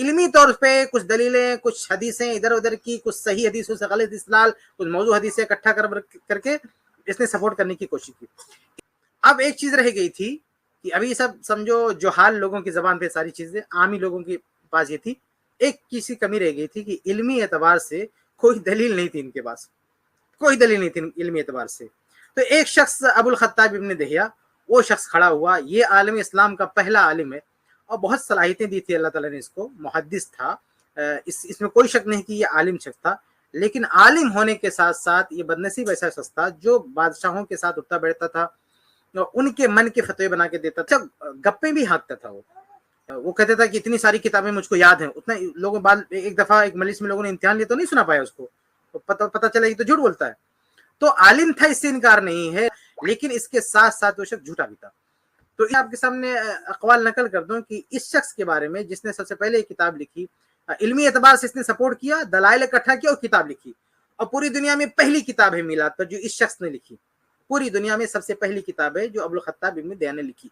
علمی طور پہ کچھ دلیلیں، کچھ حدیثیں ادھر ادھر کی، کچھ صحیح حدیثوں سے غلط استدلال، کچھ موضوع حدیثیں اکٹھا کر کے اس نے سپورٹ کرنے کی کوشش کی۔ اب ایک چیز رہ گئی تھی کہ ابھی سب سمجھو جو حال لوگوں کی زبان پہ ساری چیزیں عامی لوگوں کے پاس یہ تھی، ایک کسی کمی رہ گئی تھی کہ علمی اعتبار سے کوئی دلیل نہیں تھی ان کے پاس، کوئی دلیل نہیں تھی علمی اعتبار سے۔ تو ایک شخص ابو الخطاب ابن دہیہ، وہ شخص کھڑا ہوا، یہ عالم اسلام کا پہلا عالم ہے اور بہت صلاحیتیں دی تھی اللہ تعالیٰ نے اس کو، محدث تھا، اس میں کوئی شک نہیں کہ یہ عالم شخص تھا، لیکن عالم ہونے کے ساتھ ساتھ یہ بدنصیب ایسا شخص تھا جو بادشاہوں کے ساتھ اٹھتا بیٹھتا تھا، ان کے من کے فتوے بنا کے دیتا تھا، گپیں بھی ہانکتا تھا۔ وہ کہتا تھا کہ اتنی ساری کتابیں مجھ کو یاد ہیں، اتنا لوگوں بعد ایک دفعہ ایک مجلس میں لوگوں نے امتحان لیا تو نہیں سنا پایا اس کو، پتہ چلا یہ تو جھوٹ بولتا ہے۔ تو عالم تھا، اس سے انکار نہیں ہے، لیکن اس کے ساتھ ساتھ وہ شخص جھوٹا بھی تھا۔ تو آپ کے سامنے اقوال نقل کر دوں کہ اس شخص کے بارے میں جس نے سب سے پہلے یہ کتاب لکھی، علمی اعتبار سے اس نے سپورٹ کیا، دلائل اکٹھا کیا اور کتاب لکھی، اور پوری دنیا میں پہلی کتاب ہے میلاد پر جو اس شخص نے لکھی، پوری دنیا میں سب سے پہلی کتاب ہے جو ابو الخطاب ابن دہیہ نے لکھی،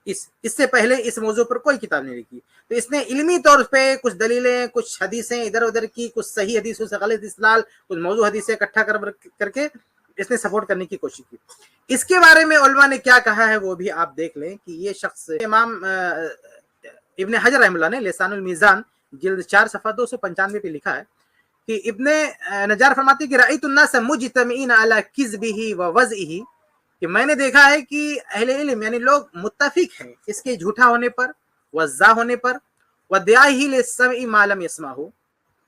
اس سے پہلے اس موضوع پر کوئی کتاب نہیں لکھی۔ تو اس نے علمی طور پہ کچھ دلیلیں، کچھ حدیثیں ادھر ادھر کی، کچھ صحیح حدیثوں سے غلط استدلال، کچھ موضوع حدیثیں اکٹھا کر کے اس نے سپورٹ کرنے کی کوشش کی۔ اس کے بارے میں علماء نے کیا کہا ہے وہ بھی آپ دیکھ لیں کہ یہ شخص امام ابن حجر رحمہ اللہ نے لسان المیزان جلد 4 صفحہ 295 پہ لکھا ہے کہ ابن نجار فرماتے ہیں کہ رأیت الناس مجتمعین علی کذبہ ووضعہ، کہ میں نے دیکھا ہے کہ اہل علم یعنی لوگ متفق ہیں اس کے جھوٹا ہونے پر، وضاح ہونے پر، ودعائہ للسمع ما لم یسمعہ،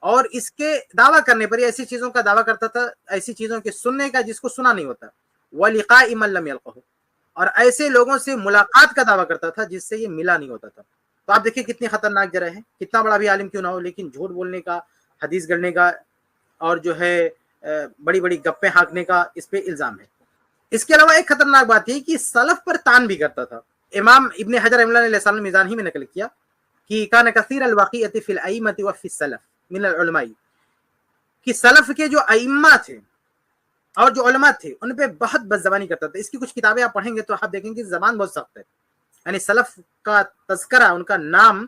اور اس کے دعویٰ کرنے پر، یہ ایسی چیزوں کا دعویٰ کرتا تھا، ایسی چیزوں کے سننے کا جس کو سنا نہیں ہوتا، وَلِقَاءِ مَن لَمْ يَلْقَهُ، اور ایسے لوگوں سے ملاقات کا دعویٰ کرتا تھا جس سے یہ ملا نہیں ہوتا تھا۔ تو آپ دیکھیں کتنی خطرناک جرح ہے، کتنا بڑا بھی عالم کیوں نہ ہو، لیکن جھوٹ بولنے کا، حدیث گڑنے کا اور جو ہے بڑی بڑی گپیں ہانکنے کا اس پہ الزام ہے۔ اس کے علاوہ ایک خطرناک بات یہ کہ سلف پر تان بھی کرتا تھا۔ امام ابن حجر رحمہ اللہ نے لسان المیزان ہی میں نقل کیا کہ کان کثیر الواقعۃ فی الائمۃ وفی السلف من العلماء، کہ سلف کے جو ائمہ تھے اور جو علماء تھے ان پہ بہت بد زبانی کرتا تھا۔ اس کی کچھ کتابیں آپ پڑھیں گے تو آپ دیکھیں گے زبان بہت سخت ہے، یعنی سلف کا تذکرہ، ان کا نام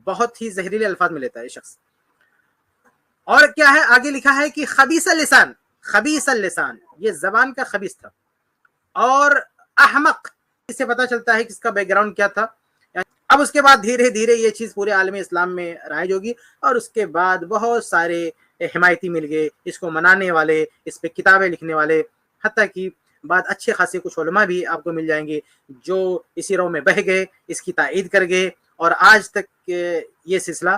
بہت ہی زہریلے الفاظ میں لیتا ہے یہ شخص۔ اور کیا ہے آگے لکھا ہے کہ خبیث اللسان، خبیث اللسان، یہ زبان کا خبیث تھا، اور احمق، اس سے پتہ چلتا ہے کہ اس کا بیک گراؤنڈ کیا تھا۔ اب اس کے بعد دھیرے دھیرے یہ چیز پورے عالم اسلام میں رائج ہوگی، اور اس کے بعد بہت سارے حمایتی مل گئے اس کو منانے والے، اس پہ کتابیں لکھنے والے، حتیٰ کہ بعد اچھے خاصے کچھ علماء بھی آپ کو مل جائیں گے جو اسی رو میں بہہ گئے، اس کی تائید کر گئے، اور آج تک یہ سلسلہ